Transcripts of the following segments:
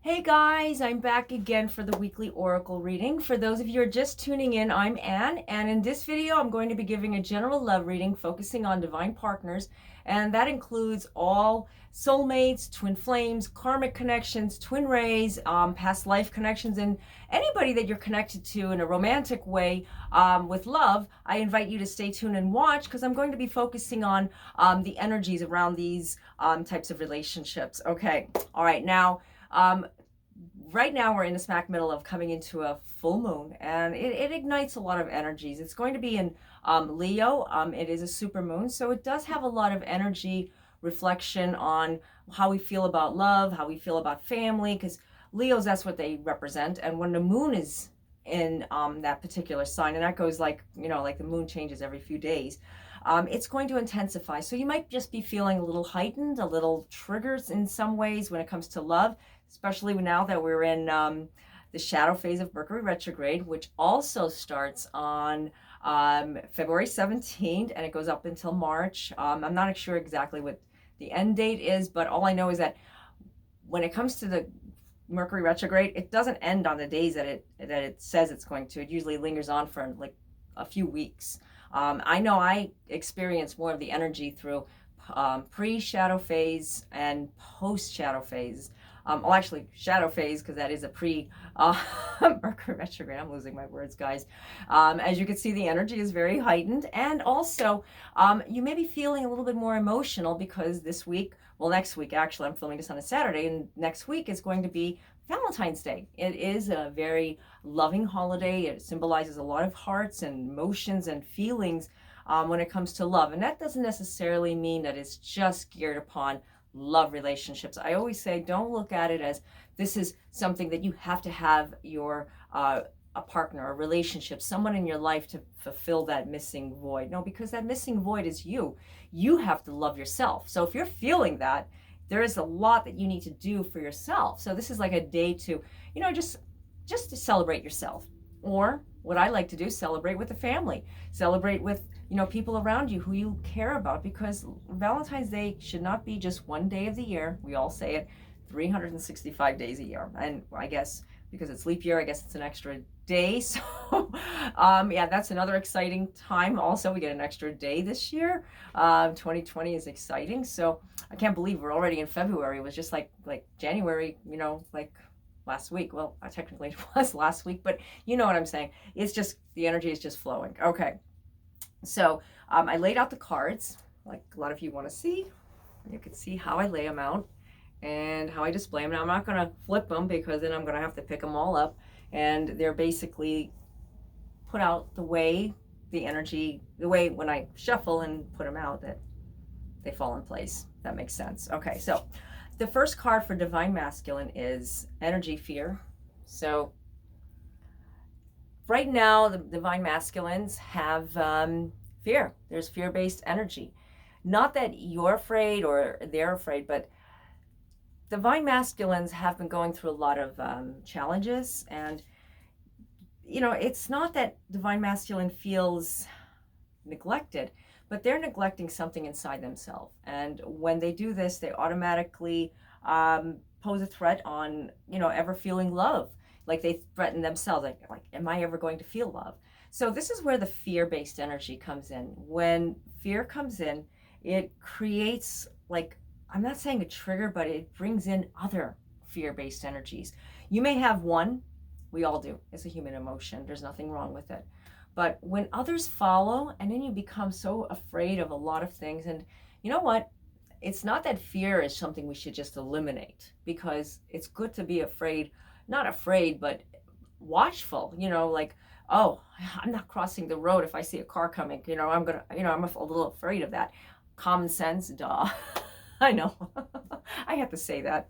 Hey guys, I'm back again for the weekly oracle reading. For those of you who are just tuning in, I'm Anne, and in this video I'm going to be giving a general love reading focusing on divine partners, and that includes all soulmates, twin flames, karmic connections, twin rays, past life connections, and anybody that you're connected to in a romantic way with love. I invite you to stay tuned and watch because I'm going to be focusing on the energies around these types of relationships. Okay, all right, now right now we're in the smack middle of coming into a full moon, and it ignites a lot of energies. It's going to be in Leo. It is a super moon, so it does have a lot of energy reflection on how we feel about love, how we feel about family, because Leos, that's what they represent. And when the moon is in that particular sign, and that goes like, like the moon changes every few days, it's going to intensify. So you might just be feeling a little heightened, a little triggers in some ways when it comes to love, especially now that we're in the shadow phase of Mercury retrograde, which also starts on February 17th, and it goes up until March. I'm not sure exactly what the end date is, but all I know is that when it comes to the Mercury retrograde, it doesn't end on the days that it says it's going to. It usually lingers on for like a few weeks. I know I experience more of the energy through pre-shadow phase and post-shadow phase. Well, actually, shadow phase, because that is a Mercury retrograde. I'm losing my words, guys. As you can see, the energy is very heightened. And also, you may be feeling a little bit more emotional because this week, well, next week, actually, I'm filming this on a Saturday, and next week is going to be Valentine's Day. It is a very loving holiday. It symbolizes a lot of hearts and emotions and feelings when it comes to love. And that doesn't necessarily mean that it's just geared upon love relationships. I always say, don't look at it as this is something that you have to have your a partner, a relationship, someone in your life to fulfill that missing void. No, because that missing void is you. You have to love yourself. So if you're feeling that, there is a lot that you need to do for yourself. So this is like a day to, just to celebrate yourself. Or what I like to do, celebrate with the family, celebrate with people around you who you care about, because Valentine's Day should not be just one day of the year. We all say it, 365 days a year. And I guess because it's leap year, I guess it's an extra day. So yeah, that's another exciting time. Also, we get an extra day this year. 2020 is exciting. So I can't believe we're already in February. It was just like January, like last week. Well, technically it was last week, but you know what I'm saying. It's just, the energy is just flowing. Okay. So I laid out the cards like a lot of you want to see. You can see how I lay them out and how I display them. Now I'm not going to flip them because then I'm going to have to pick them all up, and they're basically put out the way when I shuffle and put them out, that they fall in place. That makes sense. Okay, so the first card for Divine Masculine is Energy Fear. So right now, the Divine Masculines have fear. There's fear-based energy. Not that you're afraid or they're afraid, but Divine Masculines have been going through a lot of challenges. And, it's not that Divine Masculine feels neglected, but they're neglecting something inside themselves. And when they do this, they automatically pose a threat on, ever feeling love. Like they threaten themselves, like, am I ever going to feel love? So this is where the fear-based energy comes in. When fear comes in, it creates, like, I'm not saying a trigger, but it brings in other fear-based energies. You may have one, we all do. It's a human emotion. There's nothing wrong with it. But when others follow, and then you become so afraid of a lot of things, and you know what? It's not that fear is something we should just eliminate, because it's good to be afraid, not afraid, but watchful, like, oh, I'm not crossing the road if I see a car coming, I'm a little afraid of that. Common sense, duh. I know. I have to say that.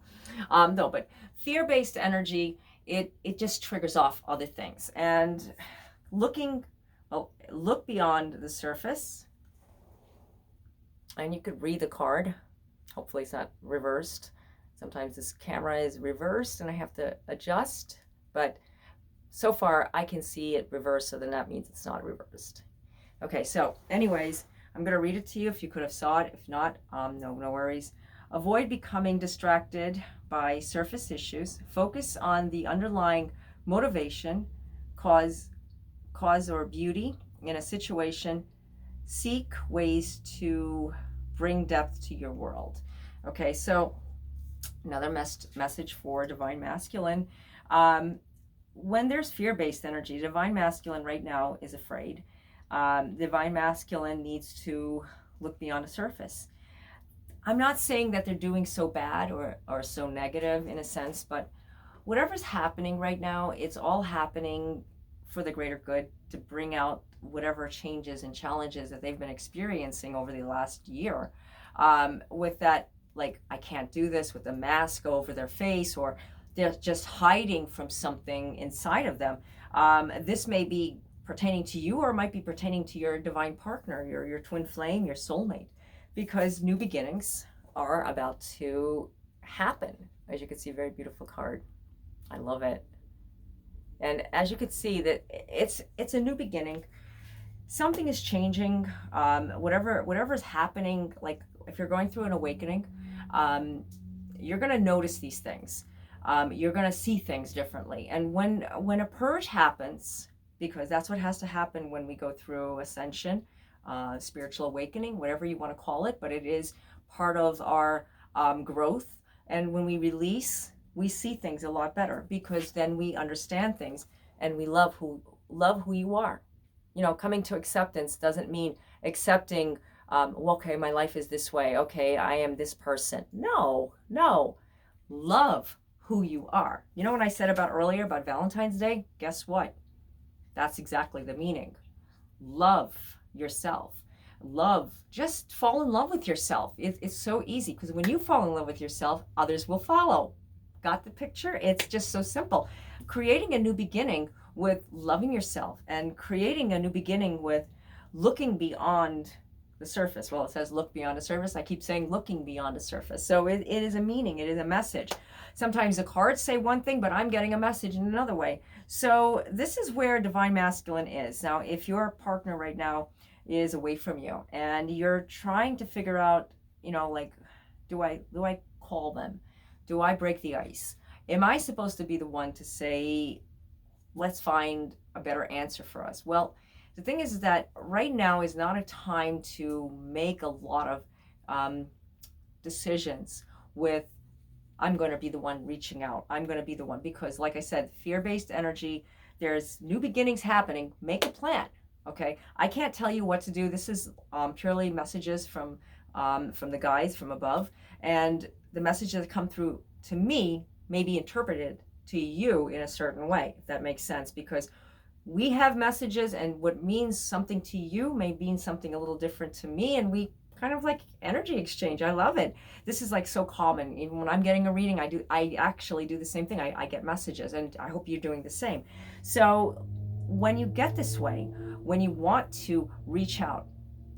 No, but fear-based energy, it just triggers off other things. And look beyond the surface, and you could read the card. Hopefully it's not reversed. Sometimes this camera is reversed and I have to adjust, but so far I can see it reversed, so then that means it's not reversed. Okay, so anyways, I'm going to read it to you if you could have saw it. If not, no worries. Avoid becoming distracted by surface issues. Focus on the underlying motivation, cause or beauty in a situation. Seek ways to bring depth to your world. Okay, so another message for Divine Masculine. When there's fear-based energy, Divine Masculine right now is afraid. Divine Masculine needs to look beyond the surface. I'm not saying that they're doing so bad or so negative in a sense, but whatever's happening right now, it's all happening for the greater good, to bring out whatever changes and challenges that they've been experiencing over the last year. With that, like, I can't do this, with the mask over their face, or they're just hiding from something inside of them. This may be pertaining to you, or it might be pertaining to your divine partner, your twin flame, your soulmate, because new beginnings are about to happen. As you can see, very beautiful card. I love it. And as you can see, that it's a new beginning. Something is changing. Whatever's happening, like if you're going through an awakening, you're going to notice these things. You're going to see things differently. And when a purge happens, because that's what has to happen when we go through ascension, spiritual awakening, whatever you want to call it, but it is part of our growth. And when we release, we see things a lot better, because then we understand things and we love who you are. You know, coming to acceptance doesn't mean accepting, well, okay, my life is this way. Okay, I am this person. No. Love who you are. You know what I said about earlier about Valentine's Day? Guess what? That's exactly the meaning. Love yourself. Just fall in love with yourself. It's so easy, because when you fall in love with yourself, others will follow. Got the picture? It's just so simple. Creating a new beginning with loving yourself, and creating a new beginning with looking beyond the surface. Well, it says look beyond the surface. I keep saying looking beyond the surface. So it is a meaning. It is a message. Sometimes the cards say one thing, but I'm getting a message in another way. So this is where Divine Masculine is. Now, if your partner right now is away from you and you're trying to figure out, you know, like, do I call them? Do I break the ice? Am I supposed to be the one to say, let's find a better answer for us? Well, the thing is that right now is not a time to make a lot of decisions with, I'm going to be the one reaching out. I'm going to be the one, because like I said, fear-based energy, there's new beginnings happening. Make a plan. Okay. I can't tell you what to do. This is purely messages from the guides from above, and the messages that come through to me may be interpreted to you in a certain way, if that makes sense, because we have messages, and what means something to you may mean something a little different to me, and we kind of like energy exchange. I love it. This is like so common. Even when I'm getting a reading, I actually do the same thing. I get messages, and I hope you're doing the same. So when you get this way, when you want to reach out,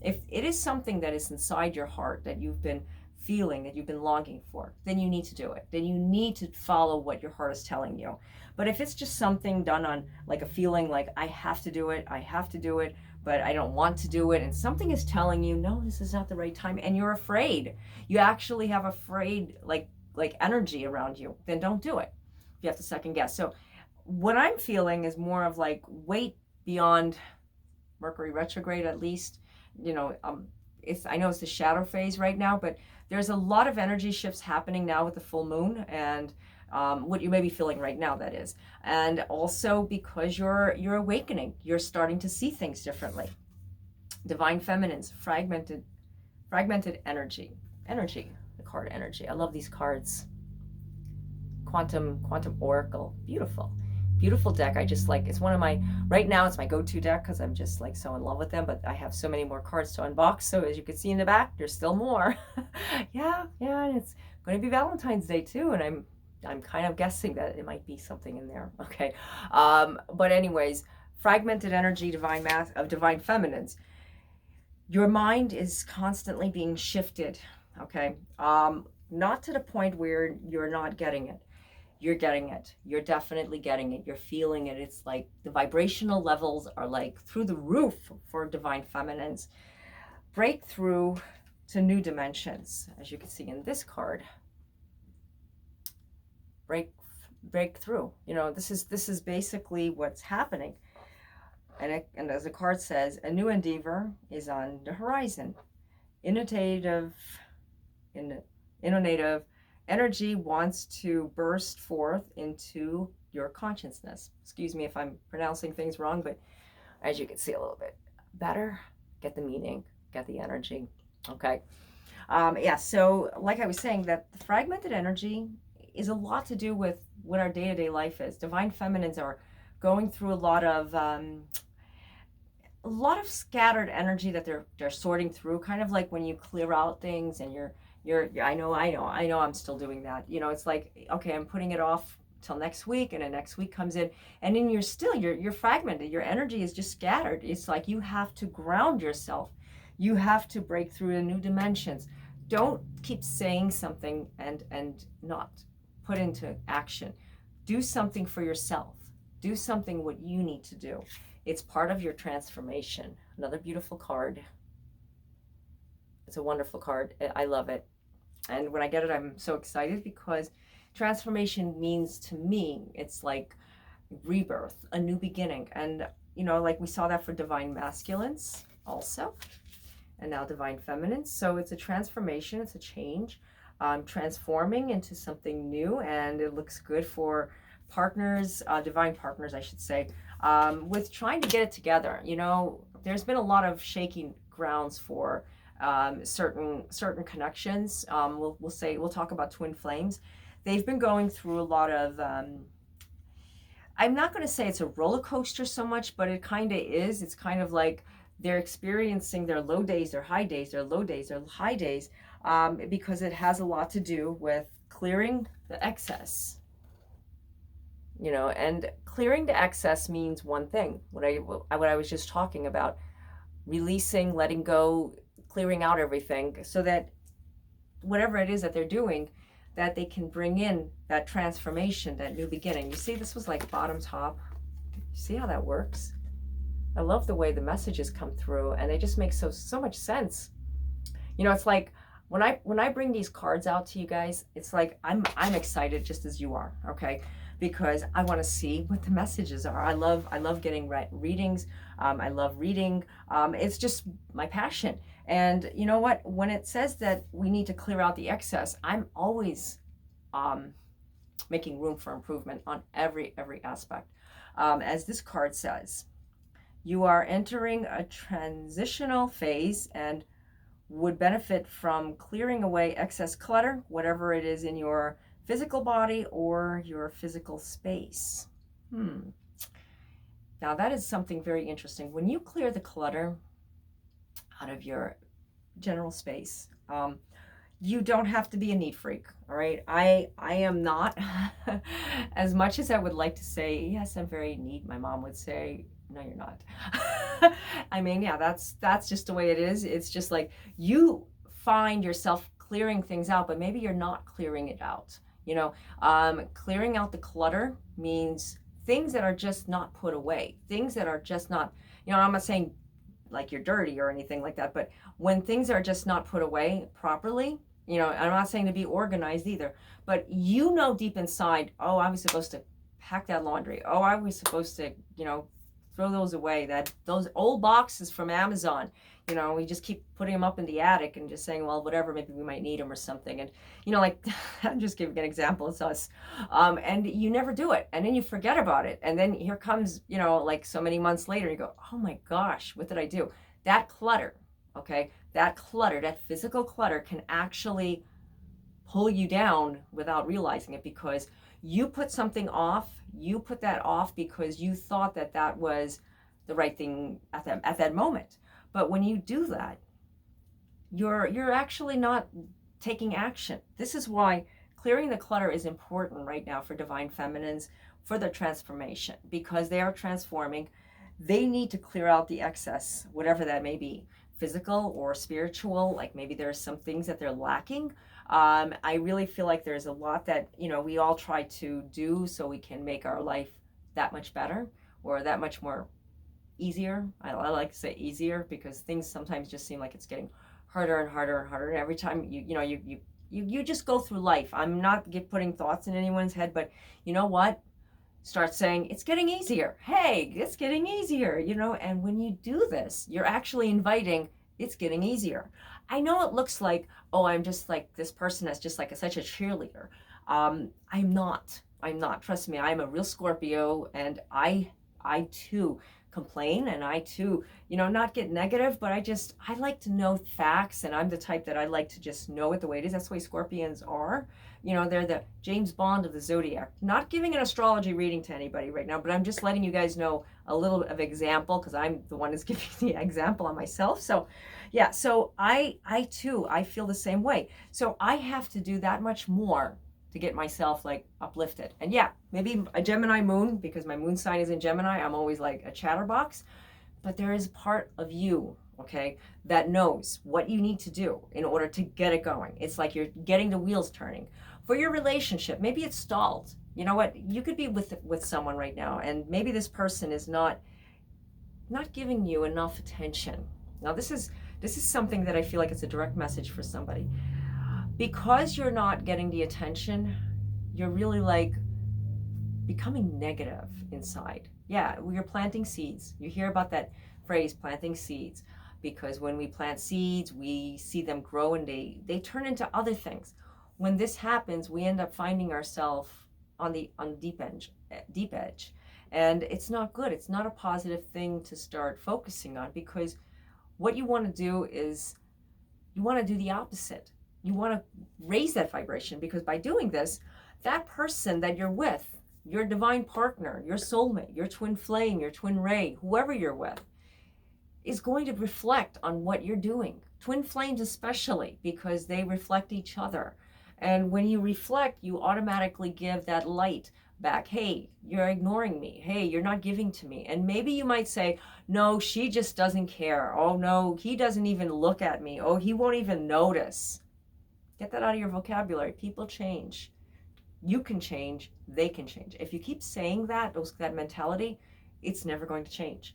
if it is something that is inside your heart that you've been feeling, that you've been longing for, then you need to do it. Then you need to follow what your heart is telling you. But if it's just something done on like a feeling like I have to do it, but I don't want to do it, and something is telling you, no, this is not the right time, and you're afraid, you actually have afraid like energy around you, then don't do it. You have to second guess. So what I'm feeling is more of like, wait beyond Mercury retrograde, at least. You know, I know it's the shadow phase right now, but there's a lot of energy shifts happening now with the full moon, and what you may be feeling right now, that is. And also because you're awakening, you're starting to see things differently. Divine Feminine's fragmented energy, the card energy. I love these cards. Quantum Oracle, beautiful deck. I just like, it's one of my, right now it's my go-to deck, because I'm just like so in love with them, but I have so many more cards to unbox. So as you can see in the back, there's still more. yeah, and it's going to be Valentine's Day too, and I'm kind of guessing that it might be something in there. Okay. But anyways, fragmented energy, of Divine Feminines. Your mind is constantly being shifted. Okay. Not to the point where you're not getting it. You're getting it. You're definitely getting it. You're feeling it. It's like the vibrational levels are like through the roof for Divine Feminines. Breakthrough to new dimensions, as you can see in this card. break through. You know, this is basically what's happening. And as the card says, a new endeavor is on the horizon. Innovative, innovative energy wants to burst forth into your consciousness. Excuse me if I'm pronouncing things wrong, but as you can see a little bit better, get the meaning, get the energy. Okay. Yeah, so like I was saying, that the fragmented energy is a lot to do with what our day-to-day life is. Divine feminines are going through a lot of scattered energy that they're sorting through, kind of like when you clear out things and you're I know I'm still doing that. You know, it's like, okay, I'm putting it off till next week, and then next week comes in, and then you're fragmented. Your energy is just scattered. It's like you have to ground yourself. You have to break through to new dimensions. Don't keep saying something and not put into action. Do something for yourself. Do something what you need to do. It's part of your transformation. Another beautiful card. It's a wonderful card. I love it. And when I get it, I'm so excited, because transformation means to me, it's like rebirth, a new beginning. And, you know, like we saw that for divine masculines also, and now divine feminines. So it's a transformation, it's a change, transforming into something new, and it looks good for partners, divine partners, I should say, with trying to get it together. You know, there's been a lot of shaky grounds for certain connections. We'll talk about twin flames. They've been going through a lot of, I'm not going to say it's a roller coaster so much, but it kind of is. It's kind of like they're experiencing their low days, their high days, their low days, their high days, because it has a lot to do with clearing the excess. You know, and clearing the excess means one thing, what I was just talking about, releasing, letting go, clearing out everything, so that whatever it is that they're doing, that they can bring in that transformation, that new beginning. You see, this was like bottom top. You see how that works? I love the way the messages come through, and they just make so much sense. You know, it's like when I bring these cards out to you guys, it's like I'm excited just as you are, okay? Because I want to see what the messages are. I love getting readings. I love reading. It's just my passion. And you know what? When it says that we need to clear out the excess, I'm always making room for improvement on every aspect. As this card says, you are entering a transitional phase and would benefit from clearing away excess clutter, whatever it is in your physical body or your physical space. Now that is something very interesting. When you clear the clutter out of your general space, you don't have to be a neat freak, all right? I am not, as much as I would like to say, yes, I'm very neat. My mom would say, no, you're not. I mean, yeah, that's just the way it is. It's just like you find yourself clearing things out, but maybe you're not clearing it out. You know, clearing out the clutter means things that are just not put away, things that are just not, you know, I'm not saying like you're dirty or anything like that, but when things are just not put away properly, you know, I'm not saying to be organized either, but you know deep inside, oh, I was supposed to pack that laundry. Oh, I was supposed to, you know, throw those away. Those old boxes from Amazon, you know, we just keep putting them up in the attic and just saying, well, whatever, maybe we might need them or something. And, you know, like, I'm just giving an example, it's us. And you never do it. And then you forget about it. And then here comes, you know, like so many months later, you go, oh my gosh, what did I do? That clutter, okay, that clutter, that physical clutter can actually pull you down without realizing it, because you put something off, you put that off because you thought that that was the right thing at that moment. But when you do that, you're actually not taking action. This is why clearing the clutter is important right now for divine feminines, for their transformation, because they are transforming. They need to clear out the excess, whatever that may be, physical or spiritual, like maybe there's some things that they're lacking. I really feel like there's a lot that, you know, we all try to do so we can make our life that much better or that much more easier. I like to say easier, because things sometimes just seem like it's getting harder and harder and harder. And every time you You just go through life. I'm not putting thoughts in anyone's head, but you know what? Start saying, it's getting easier. Hey, it's getting easier, and when you do this, you're actually inviting, it's getting easier. I know it looks like, oh, I'm just like this person that's just like such a cheerleader. I'm not. I'm not. Trust me, I'm a real Scorpio, and I too complain, and I too, not get negative, but I like to know facts, and I'm the type that I like to just know it the way it is. That's the way Scorpions are. They're the James Bond of the zodiac. Not giving an astrology reading to anybody right now, but I'm just letting you guys know a little of example, because I'm the one who's giving the example on myself. So yeah, so I too, I feel the same way. So I have to do that much more to get myself like uplifted. And yeah, maybe a Gemini moon, because my moon sign is in Gemini. I'm always like a chatterbox, but there is part of you, okay, that knows what you need to do in order to get it going. It's like you're getting the wheels turning. For your relationship, maybe it's stalled. You know what? You could be with someone right now, and maybe this person is not giving you enough attention. Now this is something that I feel like it's a direct message for somebody. Because you're not getting the attention, you're really like becoming negative inside. Yeah, you're planting seeds. You hear about that phrase, planting seeds, because when we plant seeds, we see them grow, and they turn into other things. When this happens, we end up finding ourselves on deep edge, and it's not good. It's not a positive thing to start focusing on, because what you want to do is you want to do the opposite. You want to raise that vibration, because by doing this, that person that you're with, your divine partner, your soulmate, your twin flame, your twin ray, whoever you're with, is going to reflect on what you're doing. Twin flames especially, because they reflect each other. And when you reflect, you automatically give that light back. Hey, you're ignoring me. Hey, you're not giving to me. And maybe you might say, no, she just doesn't care. Oh no, he doesn't even look at me. Oh, he won't even notice. Get that out of your vocabulary. People change. You can change. They can change. If you keep saying that mentality, it's never going to change.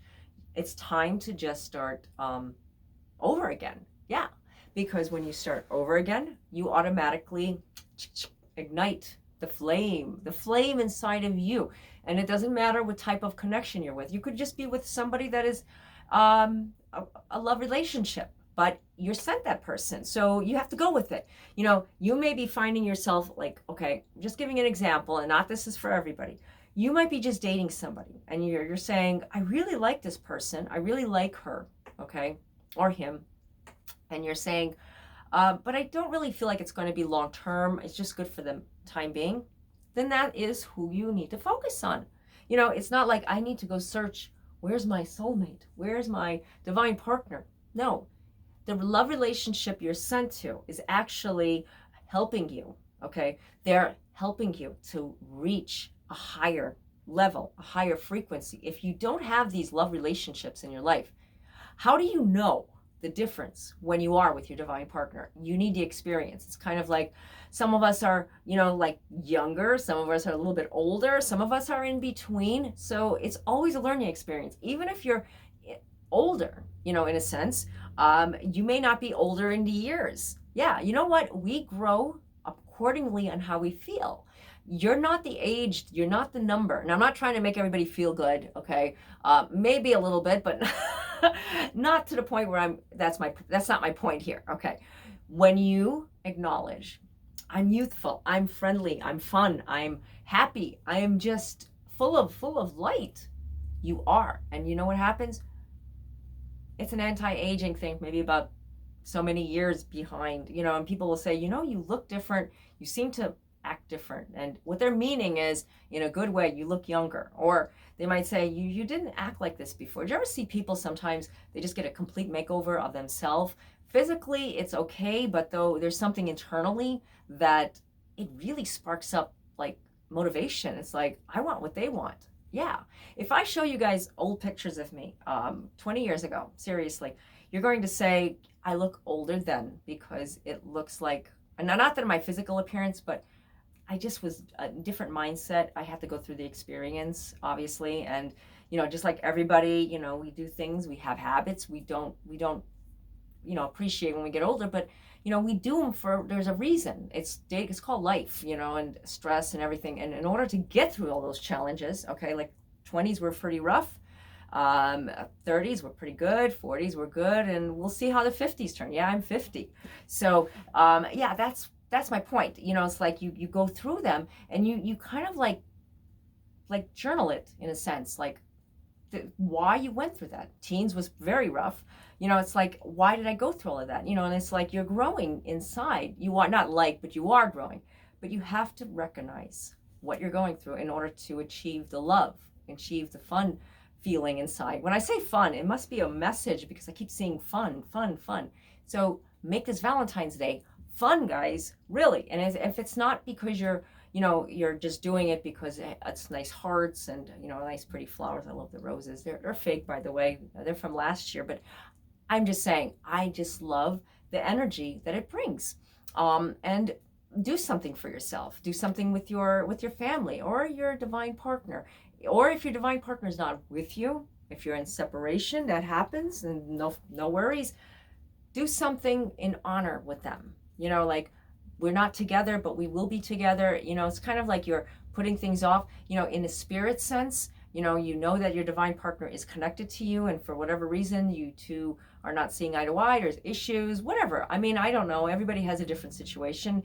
It's time to just start over again. Yeah, because when you start over again, you automatically ignite the flame inside of you. And it doesn't matter what type of connection you're with. You could just be with somebody that is a love relationship, but you're sent that person, so you have to go with it. You may be finding yourself like, okay, just giving an example, and not this is for everybody. You might be just dating somebody, and you're saying, I really like this person, I really like her, okay, or him, and you're saying, but I don't really feel like it's going to be long term. It's just good for the time being. Then that is who you need to focus on. It's not like I need to go search, where's my soulmate? Where's my divine partner? No. The love relationship you're sent to is actually helping you, okay? They're helping you to reach a higher level, a higher frequency. If you don't have these love relationships in your life, how do you know the difference when you are with your divine partner? You need the experience. It's kind of like some of us are, like younger, some of us are a little bit older, some of us are in between. So it's always a learning experience. Even if you're older, in a sense, you may not be older in the years. Yeah, you know what? We grow accordingly on how we feel. You're not the age, you're not the number. And I'm not trying to make everybody feel good, okay? Maybe a little bit, but not to the point where that's not my point here, okay? When you acknowledge, I'm youthful, I'm friendly, I'm fun, I'm happy, I am just full of light. You are. And you know what happens? It's an anti-aging thing, maybe about so many years behind, and people will say, you look different, you seem to act different. And what they're meaning is, in a good way, you look younger. Or they might say, you didn't act like this before. Do you ever see people sometimes, they just get a complete makeover of themselves? Physically, it's okay, but though there's something internally that it really sparks up like motivation. It's like, I want what they want. Yeah. If I show you guys old pictures of me 20 years ago, seriously, you're going to say I look older then, because it looks like, and not that my physical appearance, but I just was a different mindset. I had to go through the experience, obviously. And, just like everybody, we do things, we have habits, we don't appreciate when we get older. But, we do them there's a reason. It's called life, and stress and everything. And in order to get through all those challenges, okay, like 20s were pretty rough. 30s were pretty good, 40s were good, and we'll see how the 50s turn. Yeah, I'm 50. So, yeah, that's my point. It's like you go through them and you kind of like journal it in a sense, like why you went through that. Teens was very rough. It's like, why did I go through all of that? And it's like you're growing inside. You are not but you are growing. But you have to recognize what you're going through in order to achieve the love, achieve the fun feeling inside. When I say fun, it must be a message, because I keep seeing fun, fun, fun. So make this Valentine's Day fun, guys, really. And if it's not because you're just doing it because it's nice hearts and, nice pretty flowers. I love the roses. They're fake, by the way. They're from last year, but I'm just saying, I just love the energy that it brings. And do something for yourself. Do something with your family or your divine partner. Or if your divine partner is not with you, if you're in separation, that happens, and no worries. Do something in honor with them. Like, we're not together, but we will be together. It's kind of like you're putting things off, in a spirit sense. You know that your divine partner is connected to you, and for whatever reason, you two are not seeing eye to eye, there's issues, whatever. I mean, I don't know. Everybody has a different situation.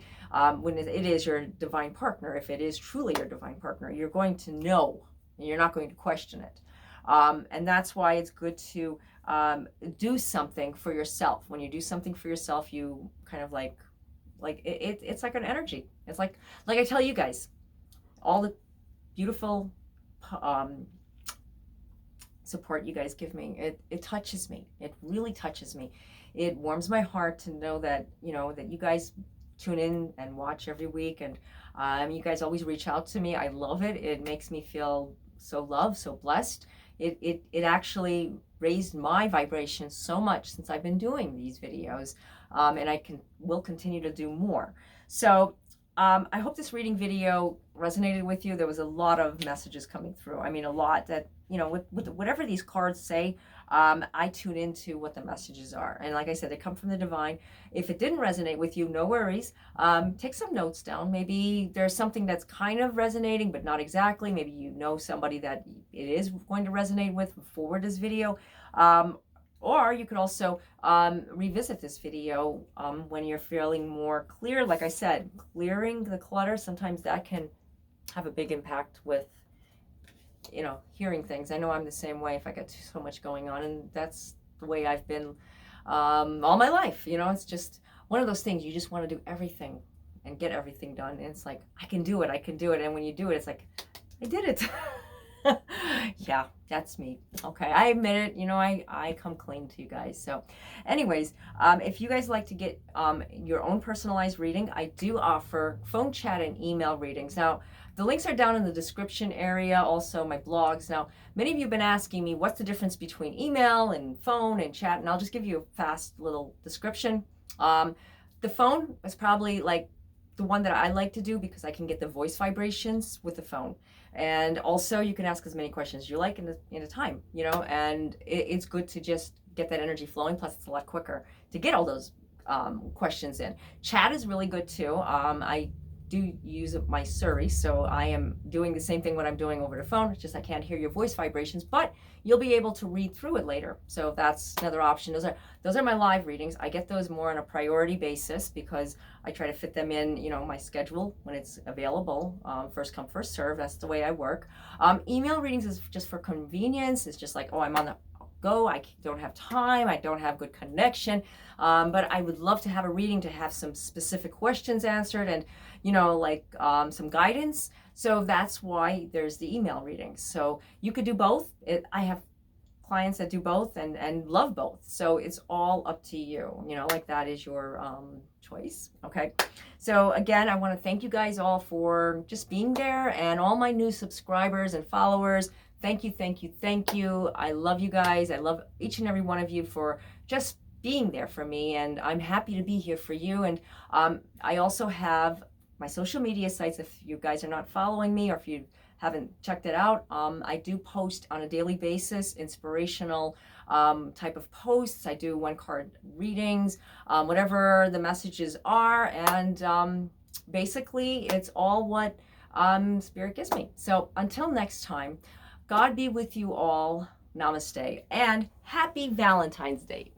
When it is your divine partner, if it is truly your divine partner, you're going to know, and you're not going to question it. And that's why it's good to do something for yourself. When you do something for yourself, you kind of it's like an energy. It's like I tell you guys, all the beautiful support you guys give me, it touches me. It really touches me. It warms my heart to know that that you guys tune in and watch every week, and you guys always reach out to me. I love it. It makes me feel so loved, so blessed. It actually raised my vibration so much since I've been doing these videos, and will continue to do more. So I hope this reading video resonated with you. There was a lot of messages coming through. I mean, a lot that, with whatever these cards say, I tune into what the messages are. And like I said, they come from the divine. If it didn't resonate with you, no worries. Take some notes down. Maybe there's something that's kind of resonating, but not exactly. Maybe somebody that it is going to resonate with, forward this video. Or you could also revisit this video when you're feeling more clear. Like I said, clearing the clutter, sometimes that can have a big impact with, hearing things. I know I'm the same way if I get so much going on, and that's the way I've been all my life. It's just one of those things, you just want to do everything and get everything done. And it's like, I can do it. And when you do it, it's like, I did it. Yeah, that's me. Okay, I admit it. I come clean to you guys. So anyways, if you guys like to get your own personalized reading, I do offer phone chat and email readings. Now, the links are down in the description area, also my blogs. Now, many of you have been asking me what's the difference between email and phone and chat, and I'll just give you a fast little description. The phone is probably like the one that I like to do because I can get the voice vibrations with the phone. And also you can ask as many questions as you like in a time, and it's good to just get that energy flowing. Plus it's a lot quicker to get all those questions in. Chat is really good too. I do use my Surrey, so I am doing the same thing when I'm doing over the phone. It's just I can't hear your voice vibrations, but you'll be able to read through it later. So that's another option. Those are my live readings. I get those more on a priority basis because I try to fit them in, my schedule when it's available. First come, first serve. That's the way I work. Email readings is just for convenience. It's just like, oh, I'm on the go. I don't have time. I don't have good connection. But I would love to have a reading to have some specific questions answered and, some guidance. So that's why there's the email readings. So you could do both. I have clients that do both and love both. So it's all up to you, that is your choice. Okay. So again, I want to thank you guys all for just being there, and all my new subscribers and followers. Thank you, thank you, thank you. I love you guys. I love each and every one of you for just being there for me, and I'm happy to be here for you. And I also have my social media sites. If you guys are not following me, or if you haven't checked it out, I do post on a daily basis inspirational type of posts. I do one card readings, whatever the messages are, and basically it's all what Spirit gives me. So until next time, God be with you all. Namaste and happy Valentine's Day.